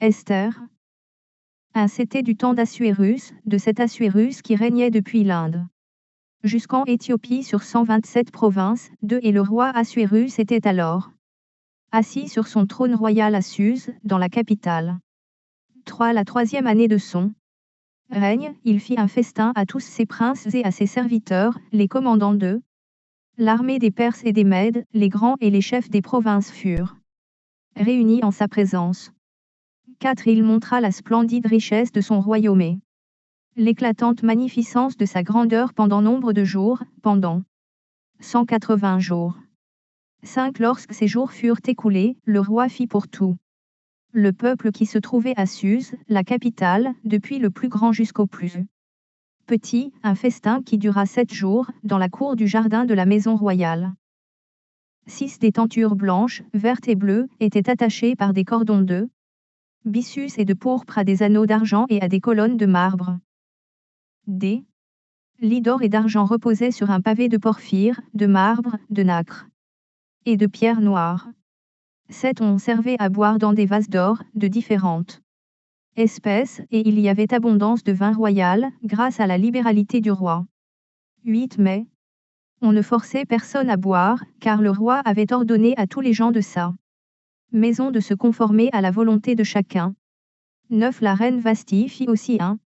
Esther. C'était du temps d'Assuérus, de cet Assuérus qui régnait depuis l'Inde jusqu'en Éthiopie sur 127 provinces, et le roi Assuérus était alors assis sur son trône royal à Suse, dans la capitale. 3. La 3e année de son règne, il fit un festin à tous ses princes et à ses serviteurs, les commandants de l'armée des Perses et des Mèdes, les grands et les chefs des provinces furent réunis en sa présence. 4. Il montra la splendide richesse de son royaume et l'éclatante magnificence de sa grandeur pendant nombre de jours, pendant 180 jours. 5. Lorsque ces jours furent écoulés, le roi fit pour tout le peuple qui se trouvait à Suse, la capitale, depuis le plus grand jusqu'au plus petit, un festin qui dura 7 jours, dans la cour du jardin de la maison royale. 6. Des tentures blanches, vertes et bleues, étaient attachées par des cordons de byssus et de pourpre à des anneaux d'argent et à des colonnes de marbre. Des lits d'or et d'argent reposaient sur un pavé de porphyre, de marbre, de nacre et de pierre noire. 7. On servait à boire dans des vases d'or, de différentes espèces, et il y avait abondance de vin royal, grâce à la libéralité du roi. 8. Mais on ne forçait personne à boire, car le roi avait ordonné à tous les gens de sa maison de se conformer à la volonté de chacun. 9. La reine Vasthi fit aussi un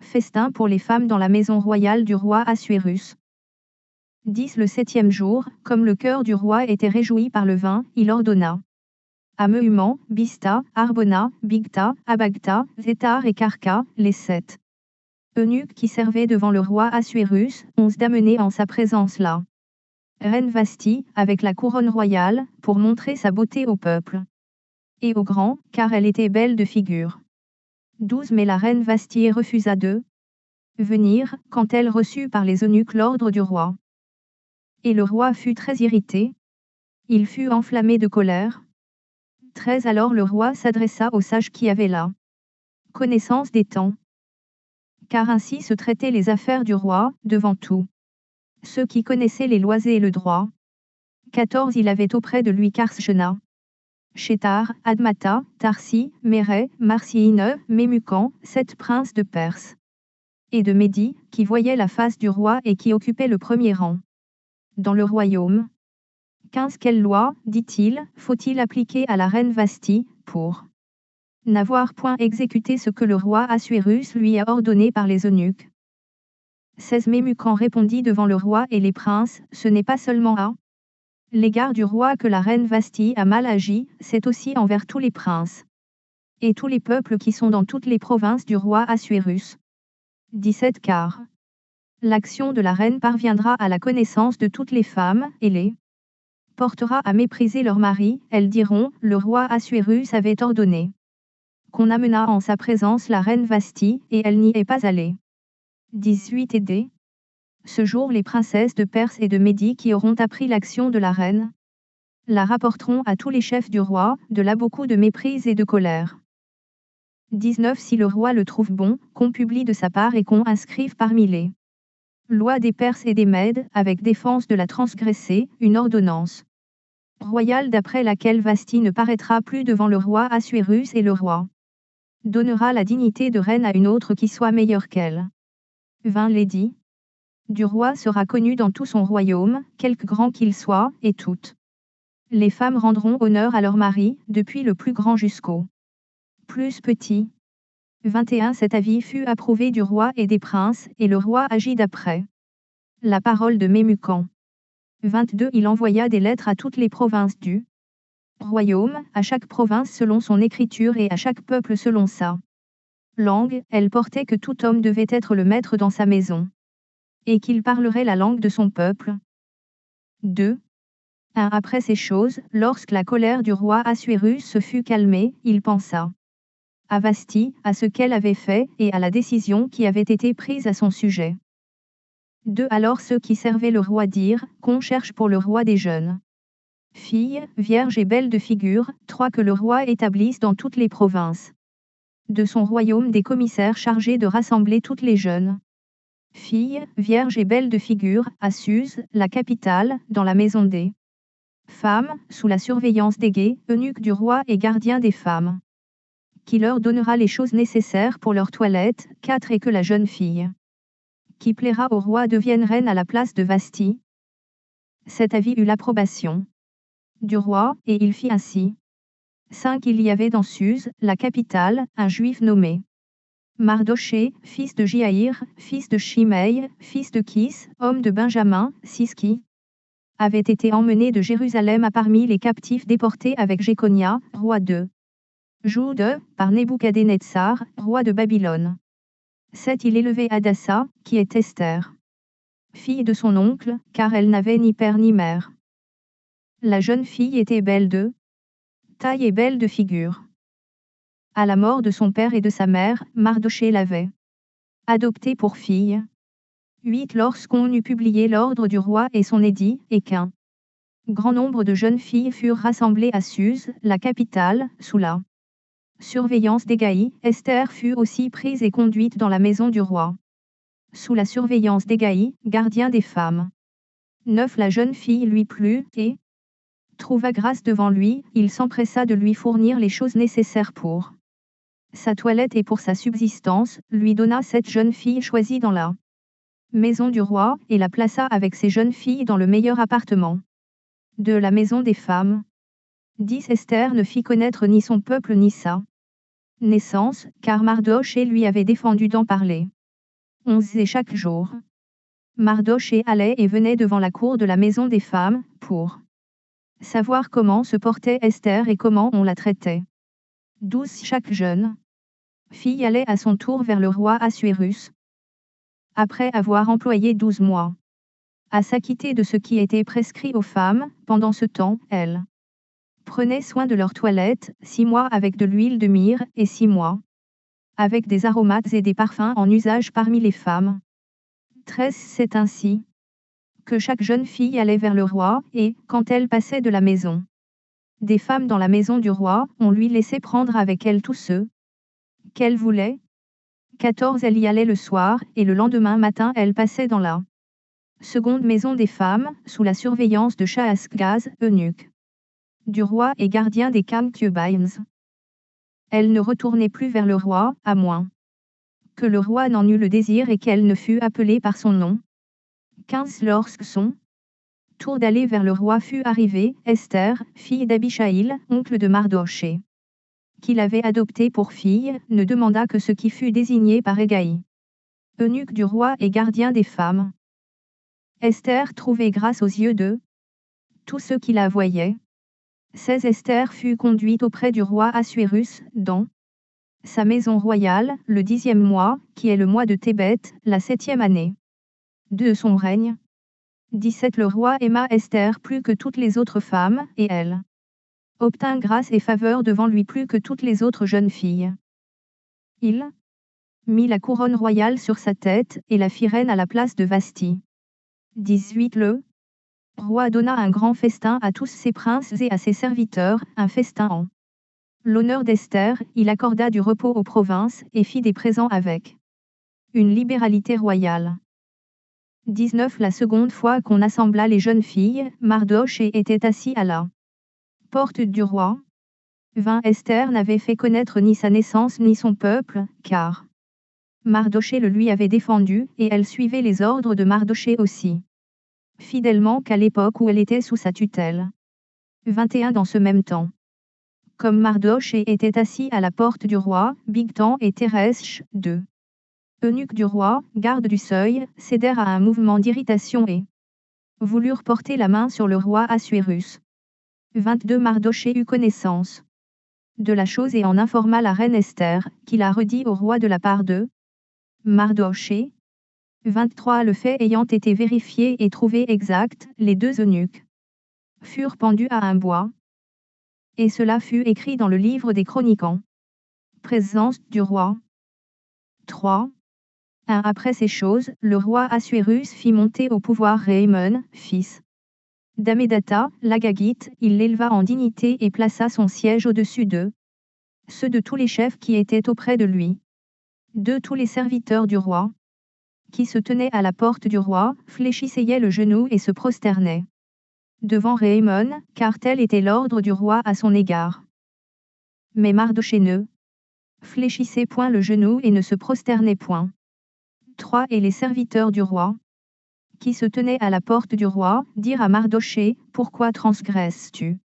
festin pour les femmes dans la maison royale du roi Assuérus. 10. Le 7e jour, comme le cœur du roi était réjoui par le vin, il ordonna à Mehuman, Bista, Arbona, Bigta, Abagta, Zétar et Karka, les 7 eunuques qui servaient devant le roi Assuérus, 11 d'amener en sa présence la reine Vasthi, avec la couronne royale, pour montrer sa beauté au peuple et aux grands, car elle était belle de figure. 12. Mais la reine Vasthi refusa de venir, quand elle reçut par les eunuques l'ordre du roi. Et le roi fut très irrité. Il fut enflammé de colère. 13. Alors le roi s'adressa aux sages qui avaient la connaissance des temps. Car ainsi se traitaient les affaires du roi, devant tout ceux qui connaissaient les lois et le droit. 14. Il avait auprès de lui Karshena, Shétar, Admata, Tarsi, Méré, Marsiine, Mémucan, 7 princes de Perse et de Médie, qui voyaient la face du roi et qui occupaient le premier rang dans le royaume. 15. Quelle loi, dit-il, faut-il appliquer à la reine Vasthi, pour n'avoir point exécuté ce que le roi Assuérus lui a ordonné par les eunuques? 16. Mémucan répondit devant le roi et les princes, ce n'est pas seulement à l'égard du roi que la reine Vasthi a mal agi, c'est aussi envers tous les princes et tous les peuples qui sont dans toutes les provinces du roi Assuérus. 17. Car l'action de la reine parviendra à la connaissance de toutes les femmes, et les portera à mépriser leur mari, elles diront, le roi Assuérus avait ordonné qu'on amenât en sa présence la reine Vasthi, et elle n'y est pas allée. 18. Et dès ce jour les princesses de Perse et de Médie qui auront appris l'action de la reine la rapporteront à tous les chefs du roi, de là beaucoup de méprise et de colère. 19. Si le roi le trouve bon, qu'on publie de sa part et qu'on inscrive parmi les lois des Perses et des Mèdes, avec défense de la transgresser, une ordonnance royale d'après laquelle Vasthi ne paraîtra plus devant le roi Assuérus et le roi donnera la dignité de reine à une autre qui soit meilleure qu'elle. 20. L'édit du roi sera connu dans tout son royaume, quelque grand qu'il soit, et toutes les femmes rendront honneur à leur mari, depuis le plus grand jusqu'au plus petit. 21. Cet avis fut approuvé du roi et des princes, et le roi agit d'après la parole de Mémucan. 22. Il envoya des lettres à toutes les provinces du royaume, à chaque province selon son écriture et à chaque peuple selon sa langue. Elle portait que tout homme devait être le maître dans sa maison, et qu'il parlerait la langue de son peuple. 2. 1. Après ces choses, lorsque la colère du roi Assuérus se fut calmée, il pensa à Vasthi, à ce qu'elle avait fait, et à la décision qui avait été prise à son sujet. 2. Alors ceux qui servaient le roi dirent, qu'on cherche pour le roi des jeunes filles, vierges et belles de figure. 3. Que le roi établisse dans toutes les provinces de son royaume des commissaires chargés de rassembler toutes les jeunes filles, vierges et belles de figure, à Suse, la capitale, dans la maison des femmes, sous la surveillance des guets, eunuques du roi et gardiens des femmes. qui leur donnera les choses nécessaires pour leur toilette. 4 Et que la jeune fille qui plaira au roi devienne reine à la place de Vasti. Cet avis eut l'approbation du roi, et il fit ainsi. 5 Il y avait dans Suse, la capitale, un juif nommé Mardoché, fils de Jaïr, fils de Shimei, fils de Kis, homme de Benjamin, 6 qui avait été emmené de Jérusalem à parmi les captifs déportés avec Jéconia, roi de Jude, par Nebuchadnezzar, roi de Babylone. 7 Il élevait Hadassa, qui est Esther, fille de son oncle, car elle n'avait ni père ni mère. La jeune fille était belle de taille et belle de figure. À la mort de son père et de sa mère, Mardoché l'avait adoptée pour fille. 8 Lorsqu'on eut publié l'ordre du roi et son édit, et qu'un grand nombre de jeunes filles furent rassemblées à Suse, la capitale, sous la surveillance d'Hégaï, Esther fut aussi prise et conduite dans la maison du roi. Sous la surveillance d'Hégaï, gardien des femmes. 9 La jeune fille lui plut, et trouva grâce devant lui, il s'empressa de lui fournir les choses nécessaires pour sa toilette et pour sa subsistance, lui donna cette jeune fille choisie dans la maison du roi, et la plaça avec ses jeunes filles dans le meilleur appartement de la maison des femmes. 10 Esther ne fit connaître ni son peuple ni sa naissance, car Mardoché lui avait défendu d'en parler. 11 Et chaque jour, Mardoché allait et venait devant la cour de la maison des femmes, pour savoir comment se portait Esther et comment on la traitait. 12 Chaque jeune fille allait à son tour vers le roi Assuérus. Après avoir employé 12 mois à s'acquitter de ce qui était prescrit aux femmes, pendant ce temps, elles prenaient soin de leur toilette, 6 mois avec de l'huile de myrrhe, et 6 mois avec des aromates et des parfums en usage parmi les femmes. 13 C'est ainsi que chaque jeune fille allait vers le roi, et, quand elle passait de la maison des femmes dans la maison du roi, on lui laissait prendre avec elle tous ceux qu'elle voulait. 14 Elle y allait le soir, et le lendemain matin elle passait dans la seconde maison des femmes, sous la surveillance de Shaasgaz, eunuque du roi et gardien des concubines. Elle ne retournait plus vers le roi, à moins que le roi n'en eût le désir et qu'elle ne fût appelée par son nom. 15 Lorsque son tour d'aller vers le roi fut arrivé, Esther, fille d'Abishaïl, oncle de Mardoché, qui l'avait adoptée pour fille, ne demanda que ce qui fut désigné par Hégaï, eunuque du roi et gardien des femmes. Esther trouvait grâce aux yeux de tous ceux qui la voyaient. 16 Esther fut conduite auprès du roi Assuérus, dans sa maison royale, le 10e mois, qui est le mois de Tébet, la 7e année de son règne. 17 Le roi aima Esther plus que toutes les autres femmes, et elle obtint grâce et faveur devant lui plus que toutes les autres jeunes filles. Il mit la couronne royale sur sa tête, et la fit reine à la place de Vasti. 18 Le roi donna un grand festin à tous ses princes et à ses serviteurs, un festin en l'honneur d'Esther, il accorda du repos aux provinces, et fit des présents avec une libéralité royale. 19 La seconde fois qu'on assembla les jeunes filles, Mardoché était assis à la porte du roi. 20 Esther n'avait fait connaître ni sa naissance ni son peuple, car Mardoché le lui avait défendu, et elle suivait les ordres de Mardoché aussi fidèlement qu'à l'époque où elle était sous sa tutelle. 21 Dans ce même temps, comme Mardoché était assis à la porte du roi, Bigtan et Teresh, deux eunuques du roi, garde du seuil, cédèrent à un mouvement d'irritation et voulurent porter la main sur le roi Assuérus. 22 Mardoché eut connaissance de la chose et en informa la reine Esther, qui la redit au roi de la part de Mardoché. 23 Le fait ayant été vérifié et trouvé exact, les deux eunuques furent pendus à un bois. Et cela fut écrit dans le livre des chroniques en présence du roi. 3. Après ces choses, le roi Assuérus fit monter au pouvoir Réhémon, fils d'Amédatha, l'Agagite, il l'éleva en dignité et plaça son siège au-dessus d'eux, ceux de tous les chefs qui étaient auprès de lui. De tous les serviteurs du roi, qui se tenaient à la porte du roi, fléchissaient le genou et se prosternaient devant Réhémon, car tel était l'ordre du roi à son égard. Mais Mardoché ne fléchissez point le genou et ne se prosternez point. 3. Et les serviteurs du roi, qui se tenaient à la porte du roi, dirent à Mardochée, pourquoi transgresses-tu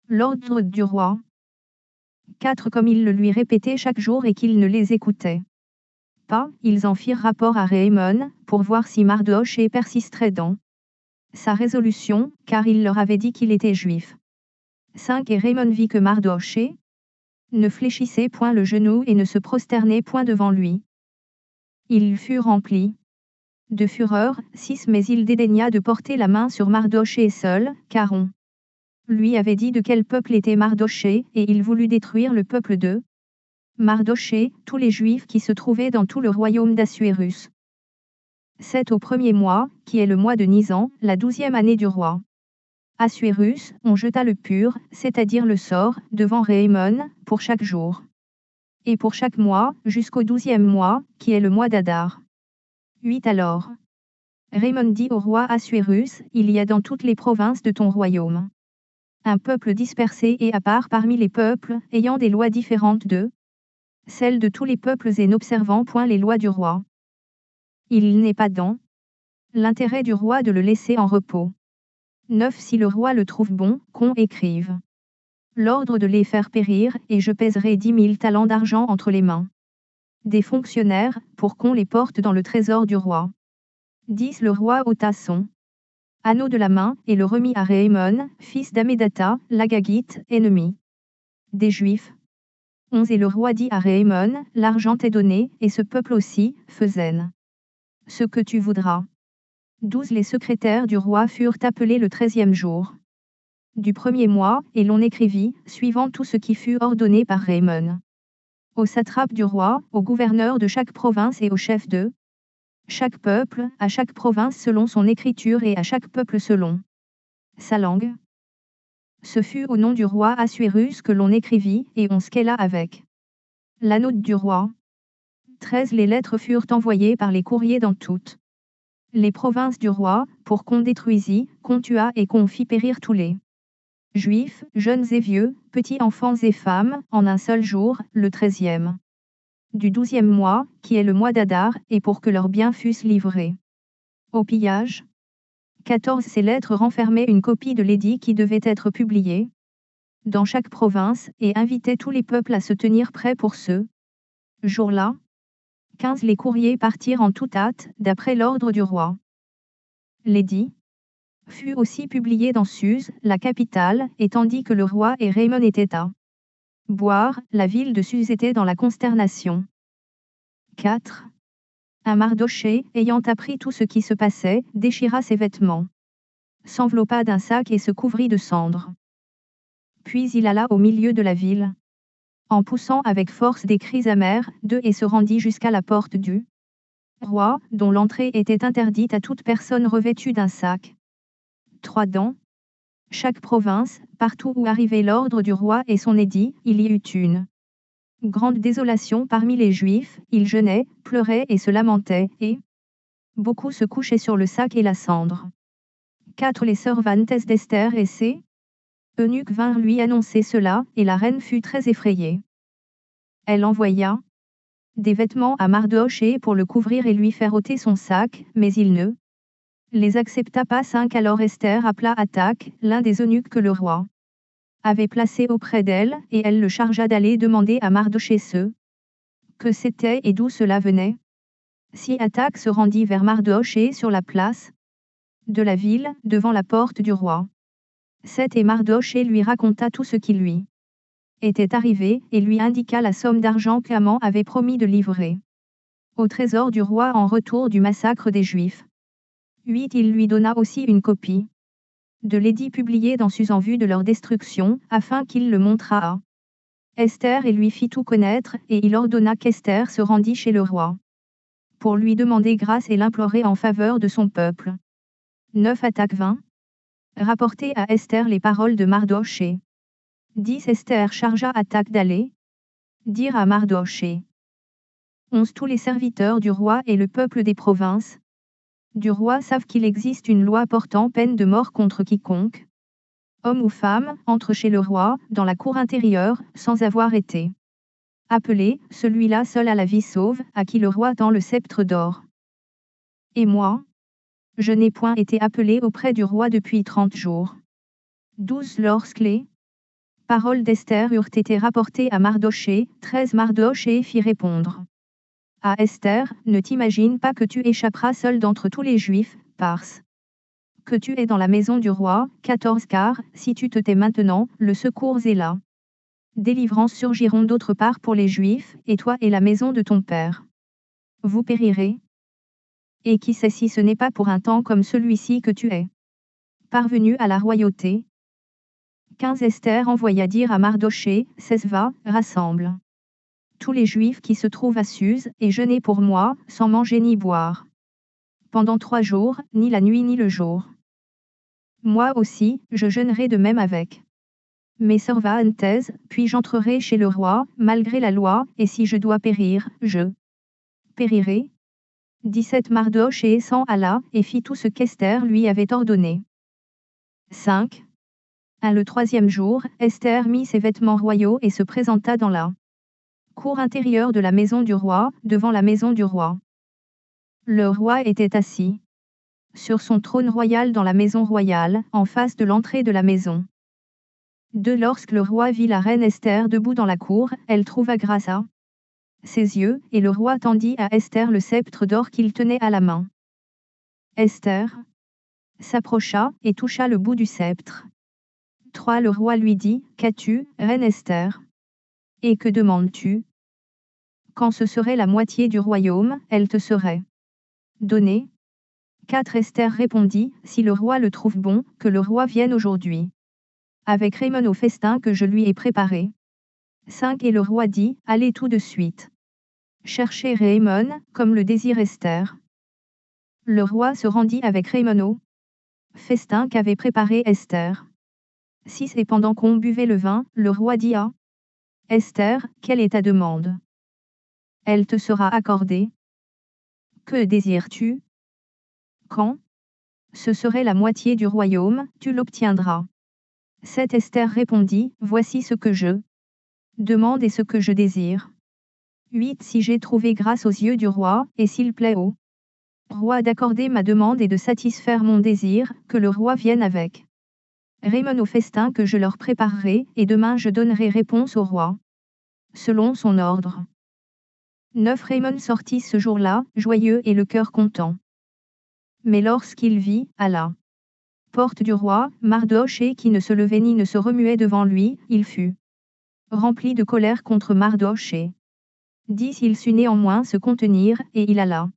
l'ordre du roi? 4. Comme il le lui répétait chaque jour et qu'il ne les écoutait pas, ils en firent rapport à Réhémon, pour voir si Mardochée persisterait dans sa résolution, car il leur avait dit qu'il était juif. 5. Et Réhémon vit que Mardochée ne fléchissait point le genou et ne se prosternait point devant lui. Il fut rempli de fureur. 6. Mais il dédaigna de porter la main sur Mardochée seul, car on lui avait dit de quel peuple était Mardochée, et il voulut détruire le peuple de Mardochée, tous les Juifs qui se trouvaient dans tout le royaume d'Assuérus. 7. Au premier mois, qui est le mois de Nisan, la 12e année du roi Assuérus, on jeta le pur, c'est-à-dire le sort, devant Réhémon, pour chaque jour. Et pour chaque mois, jusqu'au 12e mois, qui est le mois d'Adar. 8. Alors, Réhémon dit au roi Assuérus, il y a dans toutes les provinces de ton royaume un peuple dispersé et à part parmi les peuples, ayant des lois différentes de celles de tous les peuples et n'observant point les lois du roi. Il n'est pas dans l'intérêt du roi de le laisser en repos. 9. Si le roi le trouve bon, qu'on écrive l'ordre de les faire périr, et je pèserai 10 000 talents d'argent entre les mains des fonctionnaires, pour qu'on les porte dans le trésor du roi. 10. Le roi ôta son anneau de la main, et le remit à Réhémon, fils d'Amédatha, l'Agagite, ennemi des Juifs. 11. Et le roi dit à Réhémon, l'argent est donné, et ce peuple aussi, fais-en ce que tu voudras. 12. Les secrétaires du roi furent appelés le 13e jour du premier mois, et l'on écrivit, suivant tout ce qui fut ordonné par Réhémon, au satrape du roi, au gouverneur de chaque province et au chef de chaque peuple, à chaque province selon son écriture et à chaque peuple selon sa langue. Ce fut au nom du roi Assuérus que l'on écrivit, et on scella avec la note du roi. 13. Les lettres furent envoyées par les courriers dans toutes les provinces du roi, pour qu'on détruisît, qu'on tuât et qu'on fit périr tous les Juifs, jeunes et vieux, petits enfants et femmes, en un seul jour, le 13e du 12e mois, qui est le mois d'Adar, et pour que leurs biens fussent livrés au pillage. 14. Ces lettres renfermaient une copie de l'édit qui devait être publié dans chaque province, et invitaient tous les peuples à se tenir prêts pour ce jour-là. 15. Les courriers partirent en toute hâte, d'après l'ordre du roi. L'édit fut aussi publié dans Suse, la capitale, et tandis que le roi et Réhémon étaient à boire, la ville de Suse était dans la consternation. 4. Un Mardochée, ayant appris tout ce qui se passait, déchira ses vêtements, s'enveloppa d'un sac et se couvrit de cendres. Puis il alla au milieu de la ville, en poussant avec force des cris amers, et se rendit jusqu'à la porte du roi, dont l'entrée était interdite à toute personne revêtue d'un sac. 3. Dans chaque province, partout où arrivait l'ordre du roi et son édit, il y eut une grande désolation parmi les Juifs, ils jeûnaient, pleuraient et se lamentaient, et beaucoup se couchaient sur le sac et la cendre. 4. Les servantes d'Esther et ses eunuques vinrent lui annoncer cela, et la reine fut très effrayée. Elle envoya des vêtements à Mardochée pour le couvrir et lui faire ôter son sac, mais il ne les accepta pas. 5. Alors Esther appela Hathach, l'un des eunuques que le roi avait placé auprès d'elle, et elle le chargea d'aller demander à Mardochée ce que c'était et d'où cela venait. Si Hathach se rendit vers Mardochée sur la place de la ville, devant la porte du roi. 7. Et Mardochée lui raconta tout ce qui lui était arrivé, et lui indiqua la somme d'argent qu'Aman avait promis de livrer au trésor du roi en retour du massacre des Juifs. 8. Il lui donna aussi une copie de l'édit publié dans Suse en vue de leur destruction, afin qu'il le montrât à Esther et lui fit tout connaître, et il ordonna qu'Esther se rendît chez le roi pour lui demander grâce et l'implorer en faveur de son peuple. 9. Hathach 20. Rapporter à Esther les paroles de Mardochée. 10. Esther chargea Hathach d'aller dire à Mardochée. 11. Tous les serviteurs du roi et le peuple des provinces du roi savent qu'il existe une loi portant peine de mort contre quiconque, homme ou femme, entre chez le roi, dans la cour intérieure, sans avoir été Appelez, celui-là seul a la vie sauve, à qui le roi tend le sceptre d'or. Et moi? Je n'ai point été appelé auprès du roi depuis 30 jours. 12 Lorsque les paroles d'Esther eurent été rapportées à Mardochée, 13 Mardochée fit répondre à Esther, ne t'imagine pas que tu échapperas seul d'entre tous les Juifs, parce que tu es dans la maison du roi, 14 car, si tu te tais maintenant, le secours est là. Délivrance surgiront d'autre part pour les Juifs, et toi et la maison de ton père. Vous périrez. Et qui sait si ce n'est pas pour un temps comme celui-ci que tu es parvenu à la royauté. 15 Esther envoya dire à Mardochée, 16 Va, rassemble tous les Juifs qui se trouvent à Suse, et jeûnez pour moi, sans manger ni boire. Pendant 3 jours, ni la nuit ni le jour. Moi aussi, je jeûnerai de même avec mes sœurs Vaantès, puis j'entrerai chez le roi, malgré la loi, et si je dois périr, je périrai. 17 Mardochée s'en alla, et fit tout ce qu'Esther lui avait ordonné. 5. Le 3e jour, Esther mit ses vêtements royaux et se présenta dans la cour intérieure de la maison du roi, devant la maison du roi. Le roi était assis sur son trône royal dans la maison royale, en face de l'entrée de la maison. 2 Lorsque le roi vit la reine Esther debout dans la cour, elle trouva grâce à ses yeux, et le roi tendit à Esther le sceptre d'or qu'il tenait à la main. Esther s'approcha, et toucha le bout du sceptre. 3 Le roi lui dit, qu'as-tu, reine Esther? Et que demandes-tu? Quand ce serait la moitié du royaume, elle te serait donnée. 4 Esther répondit, si le roi le trouve bon, que le roi vienne aujourd'hui avec Raymond au festin que je lui ai préparé. 5 Et le roi dit, allez tout de suite chercher Raymond, comme le désire Esther. Le roi se rendit avec Raymond au festin qu'avait préparé Esther. 6 Et pendant qu'on buvait le vin, le roi dit à Esther, quelle est ta demande? Elle te sera accordée. Que désires-tu? Quand ce serait la moitié du royaume, tu l'obtiendras. 7 Esther répondit, voici ce que je demande et ce que je désire. 8 Si j'ai trouvé grâce aux yeux du roi, et s'il plaît au roi d'accorder ma demande et de satisfaire mon désir, que le roi vienne avec Raymond au festin que je leur préparerai, et demain je donnerai réponse au roi selon son ordre. 9 Raymond sortit ce jour-là, joyeux et le cœur content. Mais lorsqu'il vit, à la porte du roi, Mardochée qui ne se levait ni ne se remuait devant lui, il fut rempli de colère contre Mardochée. 10 Il sut néanmoins se contenir, et il alla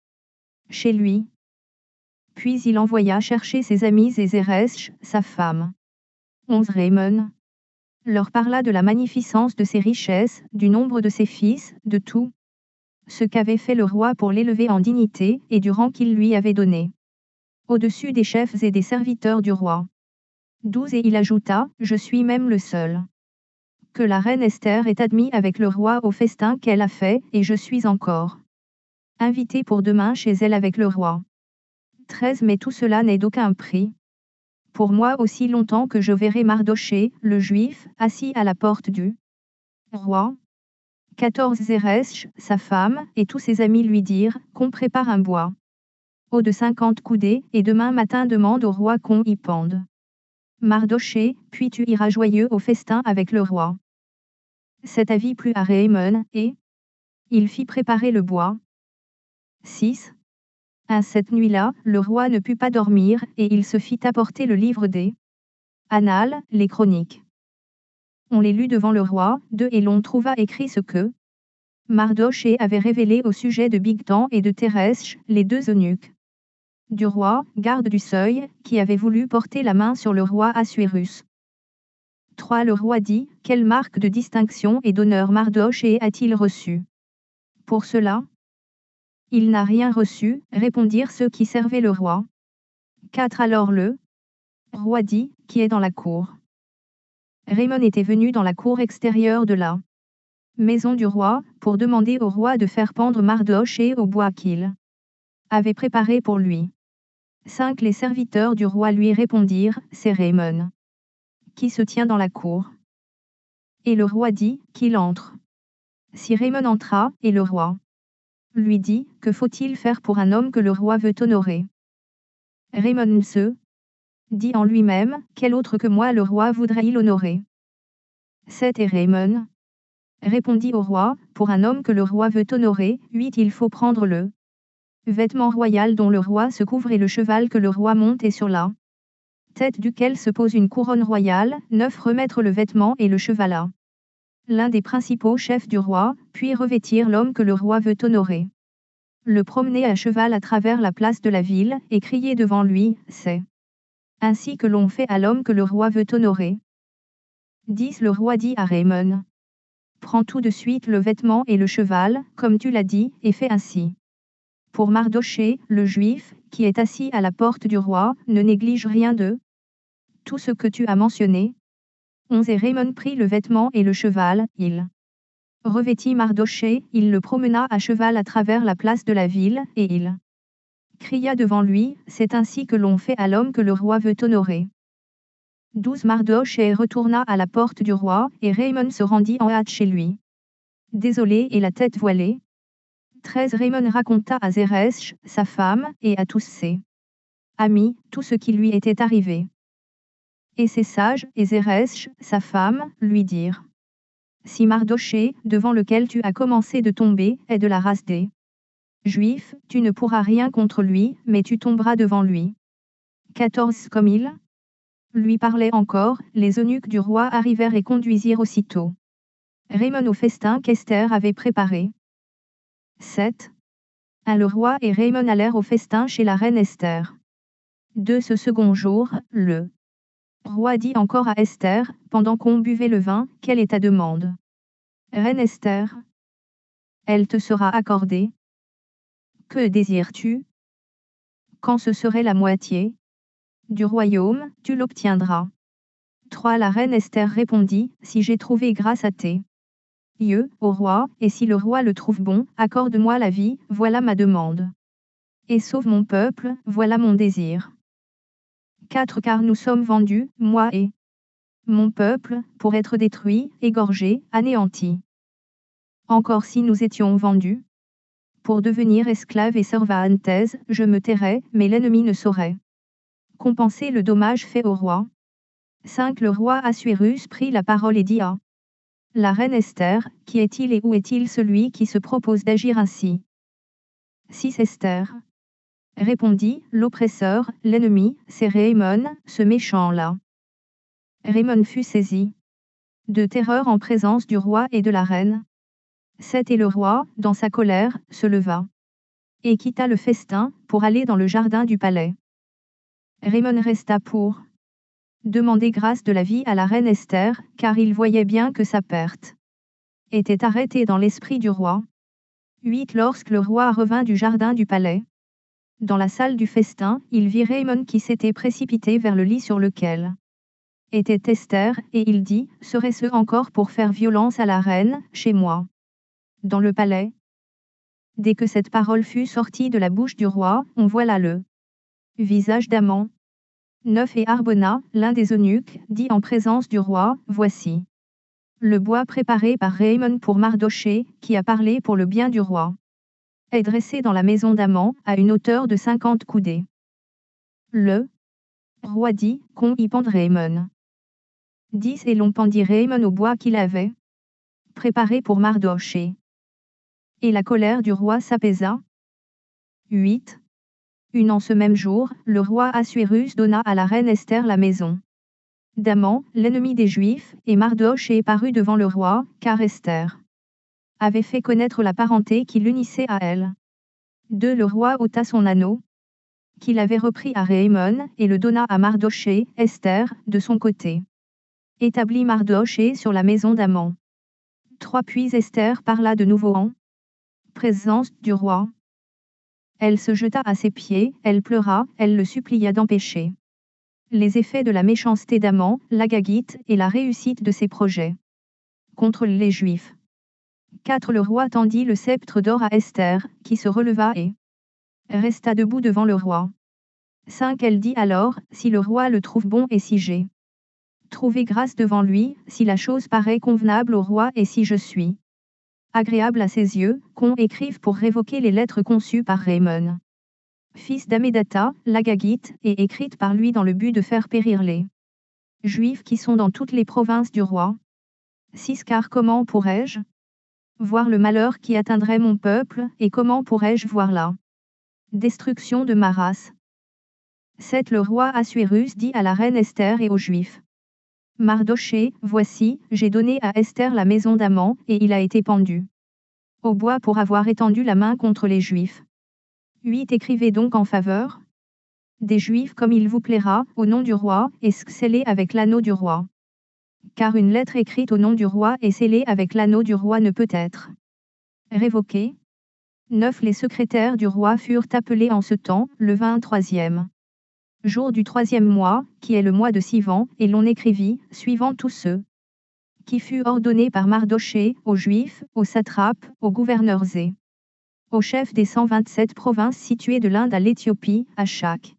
chez lui. Puis il envoya chercher ses amis et Zeresh, sa femme. 11 Raymond leur parla de la magnificence de ses richesses, du nombre de ses fils, de tout ce qu'avait fait le roi pour l'élever en dignité, et du rang qu'il lui avait donné au-dessus des chefs et des serviteurs du roi. 12 Et il ajouta, je suis même le seul que la reine Esther est admise avec le roi au festin qu'elle a fait, et je suis encore invité pour demain chez elle avec le roi. 13 Mais tout cela n'est d'aucun prix pour moi aussi longtemps que je verrai Mardochée, le juif, assis à la porte du roi. 14 Zeresh, sa femme, et tous ses amis lui dirent, qu'on prépare un bois haut de 50 coudées, et demain matin demande au roi qu'on y pende Mardochée, puis tu iras joyeux au festin avec le roi. Cet avis plut à Raymond, et il fit préparer le bois. 6. Cette nuit-là, le roi ne put pas dormir, et il se fit apporter le livre des Annales, les chroniques. On les lut devant le roi, et l'on trouva écrit ce que Mardochée avait révélé au sujet de Bigtan et de Téresh, les 2 eunuques du roi, garde du seuil, qui avaient voulu porter la main sur le roi Assuérus. 3 Le roi dit, quelle marque de distinction et d'honneur Mardochée a-t-il reçu? Pour cela, il n'a rien reçu, répondirent ceux qui servaient le roi. 4 Alors le roi dit, qui est dans la cour? Raymond était venu dans la cour extérieure de la maison du roi, pour demander au roi de faire pendre Mardochée au bois qu'il avait préparé pour lui. 5 Les serviteurs du roi lui répondirent, c'est Raymond qui se tient dans la cour. Et le roi dit, qu'il entre. Si Raymond entra, et le roi lui dit, que faut-il faire pour un homme que le roi veut honorer? Raymond se dit en lui-même, quel autre que moi le roi voudrait-il honorer? 7 Et Raymond répondit au roi, pour un homme que le roi veut honorer, 8 Il faut prendre le vêtement royal dont le roi se couvre et le cheval que le roi monte et sur la tête duquel se pose une couronne royale, 9 Remettre le vêtement et le cheval à l'un des principaux chefs du roi, puis revêtir l'homme que le roi veut honorer. Le promener à cheval à travers la place de la ville, et crier devant lui, c'est ainsi que l'on fait à l'homme que le roi veut honorer. 10 Le roi dit à Raymond, prends tout de suite le vêtement et le cheval, comme tu l'as dit, et fais ainsi. Pour Mardochée, le juif, qui est assis à la porte du roi, ne néglige rien de tout ce que tu as mentionné. 11 Et Raymond prit le vêtement et le cheval, il revêtit Mardochée, il le promena à cheval à travers la place de la ville, et il cria devant lui, c'est ainsi que l'on fait à l'homme que le roi veut honorer. 12 Mardochée retourna à la porte du roi, et Raymond se rendit en hâte chez lui. Désolé et la tête voilée. 13 Raymond raconta à Zeresh, sa femme, et à tous ses amis, tout ce qui lui était arrivé. Et ses sages, et Zeresh, sa femme, lui dirent. Si Mardochée, devant lequel tu as commencé de tomber, est de la race des Juifs, tu ne pourras rien contre lui, mais tu tomberas devant lui. 14 Comme il lui parlait encore, les eunuques du roi arrivèrent et conduisirent aussitôt Raymond au festin qu'Esther avait préparé. 7. Le roi et Raymond allèrent au festin chez la reine Esther. Ce second jour, le roi dit encore à Esther, pendant qu'on buvait le vin, quelle est ta demande? Reine Esther. Elle te sera accordée. Que désires-tu? Quand ce serait la moitié du royaume, tu l'obtiendras. 3 La reine Esther répondit, si j'ai trouvé grâce à tes yeux, au roi, et si le roi le trouve bon, accorde-moi la vie, voilà ma demande. Et sauve mon peuple, voilà mon désir. 4 Car nous sommes vendus, moi et mon peuple, pour être détruits, égorgés, anéantis. Encore si nous étions vendus pour devenir esclaves et servantes, je me tairais, mais l'ennemi ne saurait compenser le dommage fait au roi. 5 Le roi Assuérus prit la parole et dit à la reine Esther, qui est-il et où est-il celui qui se propose d'agir ainsi? 6 Esther répondit, l'oppresseur, l'ennemi, c'est Raymond, ce méchant-là. Raymond fut saisi de terreur en présence du roi et de la reine. 7 Et le roi, dans sa colère, se leva et quitta le festin, pour aller dans le jardin du palais. Raymond resta pour demander grâce de la vie à la reine Esther, car il voyait bien que sa perte était arrêtée dans l'esprit du roi. 8 Lorsque le roi revint du jardin du palais, dans la salle du festin, il vit Raymond qui s'était précipité vers le lit sur lequel était Esther, et il dit, serait-ce encore pour faire violence à la reine, chez moi? Dans le palais? Dès que cette parole fut sortie de la bouche du roi, on voit là le visage d'Aman. 9 Et Harbona, l'un des eunuques, dit en présence du roi, voici le bois préparé par Raymond pour Mardochée, qui a parlé pour le bien du roi, est dressé dans la maison d'Aman, à une hauteur de 50 coudées. Le roi dit, qu'on y pende Raymond. 10 Et l'on pendit Raymond au bois qu'il avait préparé pour Mardochée. Et la colère du roi s'apaisa. 8 En ce même jour, le roi Assuérus donna à la reine Esther la maison d'Aman, l'ennemi des Juifs, et Mardochée parut devant le roi, car Esther avait fait connaître la parenté qui l'unissait à elle. 2 Le roi ôta son anneau, qu'il avait repris à Raymond, et le donna à Mardochée. Esther, de son côté, établit Mardochée sur la maison d'Aman. 3 Puis Esther parla de nouveau en présence du roi. Elle se jeta à ses pieds, elle pleura, elle le supplia d'empêcher les effets de la méchanceté d'Aman, l'Agagite, et la réussite de ses projets contre les Juifs. 4 Le roi tendit le sceptre d'or à Esther, qui se releva et resta debout devant le roi. 5 Elle dit alors, si le roi le trouve bon et si j'ai trouvé grâce devant lui, si la chose paraît convenable au roi et si je suis agréable à ses yeux, qu'on écrive pour révoquer les lettres conçues par Raymond, fils d'Amédata, l'Agagite, et écrites par lui dans le but de faire périr les Juifs qui sont dans toutes les provinces du roi. 6 Car comment pourrais-je voir le malheur qui atteindrait mon peuple, et comment pourrais-je voir la destruction de ma race? 7 Le roi Assuérus dit à la reine Esther et aux Juifs: Mardochée, voici, j'ai donné à Esther la maison d'Aman, et il a été pendu au bois pour avoir étendu la main contre les Juifs. 8 Écrivez donc en faveur des Juifs comme il vous plaira, au nom du roi, et scellez avec l'anneau du roi. Car une lettre écrite au nom du roi et scellée avec l'anneau du roi ne peut être révoquée. 9 Les secrétaires du roi furent appelés en ce temps, le 23e jour du 3e mois, qui est le mois de Sivan, et l'on écrivit, suivant tous ceux qui fut ordonné par Mardochée, aux Juifs, aux satrapes, aux gouverneurs et aux chefs des 127 provinces situées de l'Inde à l'Éthiopie, à chaque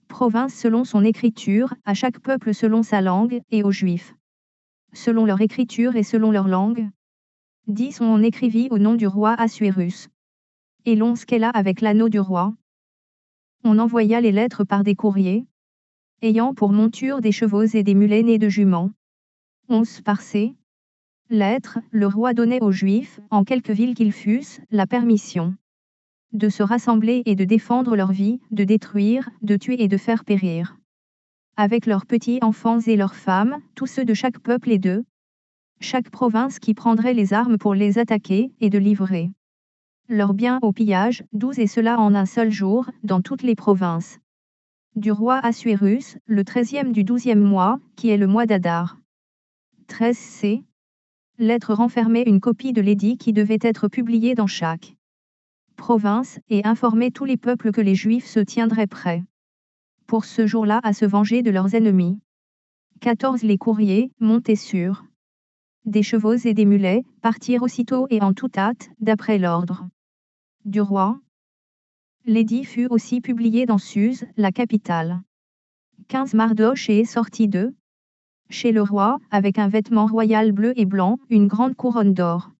province selon son écriture, à chaque peuple selon sa langue, et aux Juifs selon leur écriture et selon leur langue. 10 On écrivit au nom du roi Assuérus. Et l'on scella avec l'anneau du roi. On envoya les lettres par des courriers, ayant pour monture des chevaux et des mulets nés de juments. 11 Par ces lettres, le roi donnait aux Juifs, en quelque ville qu'ils fussent, la permission de se rassembler et de défendre leur vie, de détruire, de tuer et de faire périr, avec leurs petits enfants et leurs femmes, tous ceux de chaque peuple et de chaque province qui prendrait les armes pour les attaquer, et de livrer leurs biens au pillage, 12 Et cela en un seul jour, dans toutes les provinces du roi Assuérus, le 13e du 12e mois, qui est le mois d'Adar. 13 C. Lettre renfermait une copie de l'édit qui devait être publiée dans chaque province, et informait tous les peuples que les Juifs se tiendraient prêts pour ce jour-là à se venger de leurs ennemis. 14 Les courriers, montés sur des chevaux et des mulets, partirent aussitôt et en toute hâte, d'après l'ordre du roi. L'édit fut aussi publié dans Suse, la capitale. 15 Mardochée sortit de chez le roi, avec un vêtement royal bleu et blanc, une grande couronne d'or,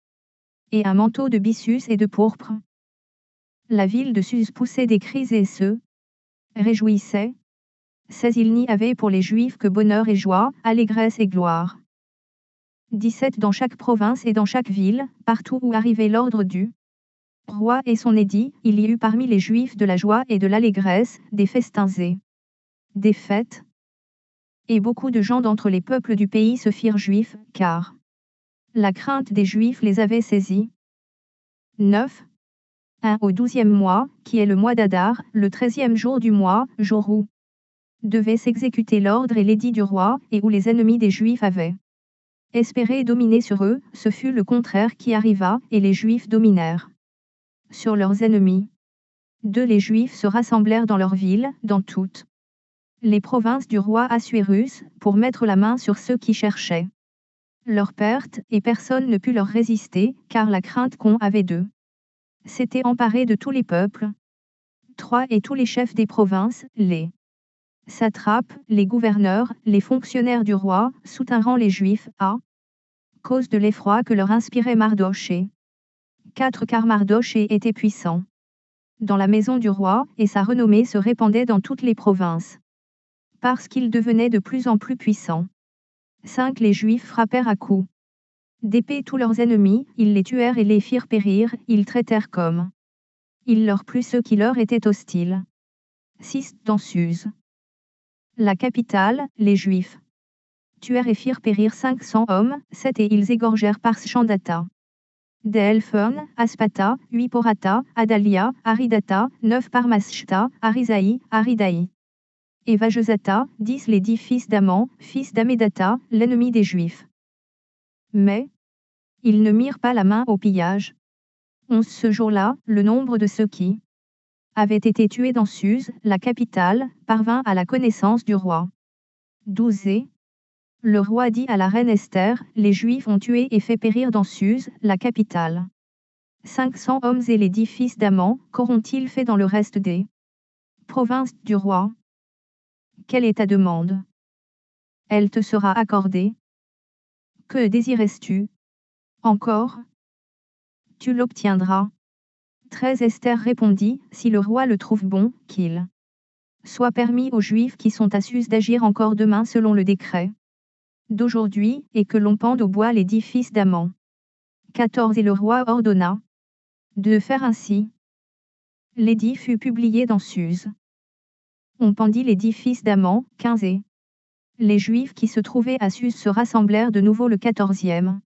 et un manteau de byssus et de pourpre. La ville de Suse poussait des cris et se réjouissait. 16 Il n'y avait pour les Juifs que bonheur et joie, allégresse et gloire. 17 Dans chaque province et dans chaque ville, partout où arrivait l'ordre du roi et son édit, il y eut parmi les Juifs de la joie et de l'allégresse, des festins et des fêtes. Et beaucoup de gens d'entre les peuples du pays se firent juifs, car la crainte des Juifs les avait saisis. 9. 1 Au 12e mois, qui est le mois d'Adar, le 13e jour du mois, jour où devait s'exécuter l'ordre et l'édit du roi, et où les ennemis des Juifs avaient espéré dominer sur eux, ce fut le contraire qui arriva, et les Juifs dominèrent sur leurs ennemis. 2 Les Juifs se rassemblèrent dans leur ville, dans toutes les provinces du roi Assuérus, pour mettre la main sur ceux qui cherchaient leur perte, et personne ne put leur résister, car la crainte qu'on avait d'eux s'était emparée de tous les peuples. 3 Et tous les chefs des provinces, les satrapes, les gouverneurs, les fonctionnaires du roi, soutinrent les Juifs, à cause de l'effroi que leur inspirait Mardochée. 4 Car Mardochée était puissant dans la maison du roi, et sa renommée se répandait dans toutes les provinces, parce qu'il devenait de plus en plus puissant. 5 Les Juifs frappèrent à coups d'épée tous leurs ennemis, ils les tuèrent et les firent périr, ils traitèrent comme il leur plut ceux qui leur étaient hostiles. 6 Dans Suse, la capitale, les Juifs tuèrent et firent périr 500 hommes. 7 Et ils égorgèrent Parshandata, Delphon, Aspata, 8 Porata, Adalia, Aridata, 9 Parmashta, Arisaï, Aridaï et Vajezata, 10 Les 10 fils d'Aman, fils d'Amédata, l'ennemi des Juifs. Mais ils ne mirent pas la main au pillage. 11 Ce jour-là, le nombre de ceux qui avaient été tués dans Suse, la capitale, parvint à la connaissance du roi. 12 Et le roi dit à la reine Esther, les Juifs ont tué et fait périr dans Suse, la capitale 500 hommes, et les 10 fils d'Aman, qu'auront-ils fait dans le reste des provinces du roi? Quelle est ta demande? Elle te sera accordée. Que désirais-tu encore? tu l'obtiendras. 13 Esther répondit, si le roi le trouve bon, qu'il soit permis aux Juifs qui sont à Suse d'agir encore demain selon le décret d'aujourd'hui, et que l'on pende au bois les 10 fils d'Aman. 14 Et le roi ordonna de faire ainsi. L'édit fut publié dans Suse. On pendit les 10 fils d'Aman. 15 Et les Juifs qui se trouvaient à Suse se rassemblèrent de nouveau le 14e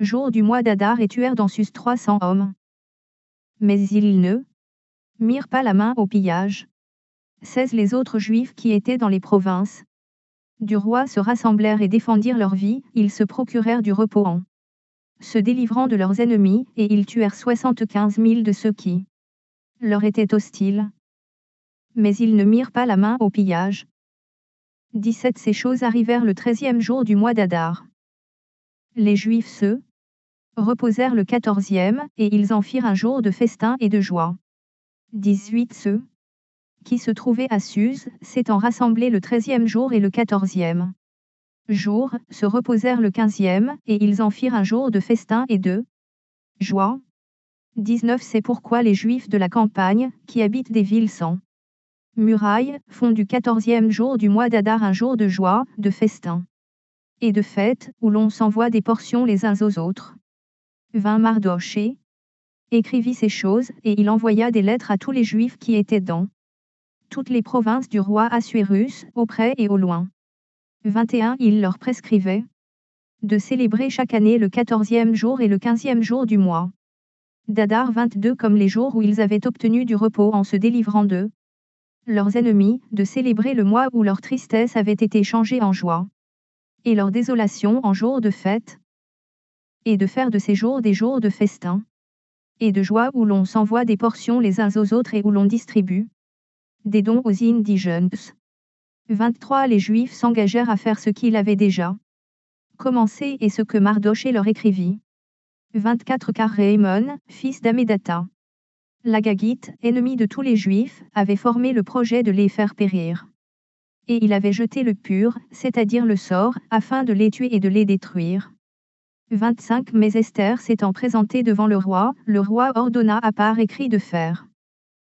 jour du mois d'Adar et tuèrent dans Suse 300 hommes. Mais ils ne mirent pas la main au pillage. 16 Les autres Juifs qui étaient dans les provinces du roi se rassemblèrent et défendirent leur vie, ils se procurèrent du repos en se délivrant de leurs ennemis, et ils tuèrent 75 000 de ceux qui leur étaient hostiles. Mais ils ne mirent pas la main au pillage. 17 Ces choses arrivèrent le 13e jour du mois d'Adar. Les Juifs se reposèrent le 14e, et ils en firent un jour de festin et de joie. 18 Ceux qui se trouvaient à Suse, s'étant rassemblés le 13e jour et le 14e jour, se reposèrent le 15e, et ils en firent un jour de festin et de joie. 19 C'est pourquoi les Juifs de la campagne, qui habitent des villes sans murailles, font du 14e jour du mois d'Adar un jour de joie, de festin et de fête, où l'on s'envoie des portions les uns aux autres. 20 Mardochée écrivit ces choses, et il envoya des lettres à tous les Juifs qui étaient dans toutes les provinces du roi Assuérus, au près et au loin. 21 Il leur prescrivait de célébrer chaque année le 14e jour et le 15e jour du mois d'Adar 22 comme les jours où ils avaient obtenu du repos en se délivrant d'eux leurs ennemis, de célébrer le mois où leur tristesse avait été changée en joie, et leur désolation en jours de fête, et de faire de ces jours des jours de festin, et de joie où l'on s'envoie des portions les uns aux autres et où l'on distribue des dons aux indigents. 23 Les Juifs s'engagèrent à faire ce qu'il avait déjà commencé et ce que Mardochée leur écrivit. 24 Car Rémon, fils d'Amédatha, l'Agagite, ennemi de tous les Juifs, avait formé le projet de les faire périr. Et il avait jeté le pur, c'est-à-dire le sort, afin de les tuer et de les détruire. 25 Mais Esther s'étant présentée devant le roi ordonna à part écrit de faire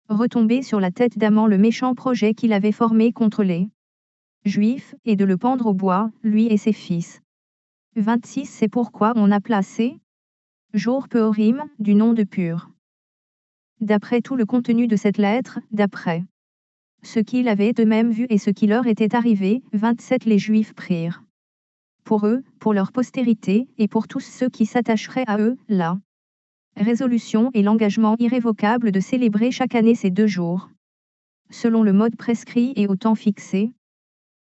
retomber sur la tête d'Aman le méchant projet qu'il avait formé contre les Juifs, et de le pendre au bois, lui et ses fils. 26 C'est pourquoi on a placé jour Péorim, du nom de Pur. D'après tout le contenu de cette lettre, d'après ce qu'il avait eux-mêmes vu et ce qui leur était arrivé, 27 Les Juifs prirent pour eux, pour leur postérité, et pour tous ceux qui s'attacheraient à eux, la résolution et l'engagement irrévocable de célébrer chaque année ces 2 jours, selon le mode prescrit et au temps fixé.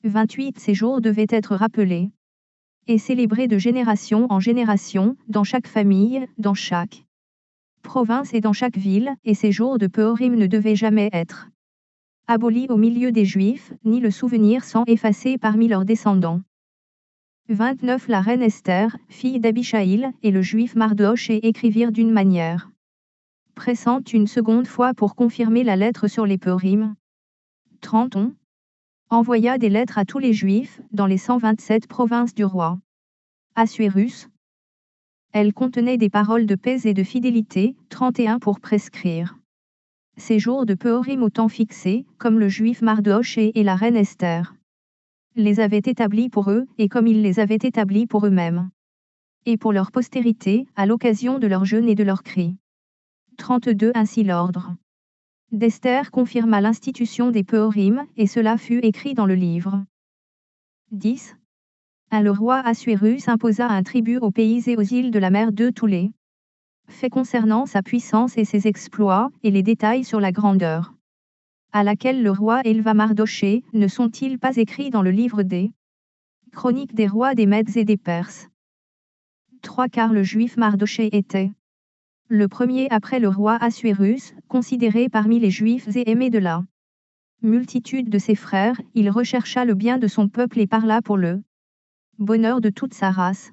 28 Ces jours devaient être rappelés et célébrés de génération en génération, dans chaque famille, dans chaque province et dans chaque ville, et ces jours de Péorim ne devaient jamais être abolis au milieu des Juifs, ni le souvenir s'en effacer parmi leurs descendants. 29 La reine Esther, fille d'Abishaïl, et le Juif Mardochée écrivirent d'une manière pressante une seconde fois pour confirmer la lettre sur les Péorim. 30 On envoya des lettres à tous les Juifs, dans les 127 provinces du roi Assuérus. Elles contenaient des paroles de paix et de fidélité. 31 Pour prescrire ces jours de Péorim au temps fixé, comme le Juif Mardochée et la reine Esther les avaient établis pour eux, et comme ils les avaient établis pour eux-mêmes, et pour leur postérité, à l'occasion de leurs jeûnes et de leurs cris. 32 Ainsi l'ordre d'Esther confirma l'institution des Péorim, et cela fut écrit dans le livre. 10 Le roi Assuérus imposa un tribut aux pays et aux îles de la mer de tous les faits concernant sa puissance et ses exploits, et les détails sur la grandeur à laquelle le roi éleva Mardochée, ne sont-ils pas écrits dans le livre des chroniques des rois des Mèdes et des Perses. 3 Car le juif Mardochée était le premier après le roi Assuérus, considéré parmi les Juifs et aimé de la multitude de ses frères, il rechercha le bien de son peuple et parla pour le bonheur de toute sa race.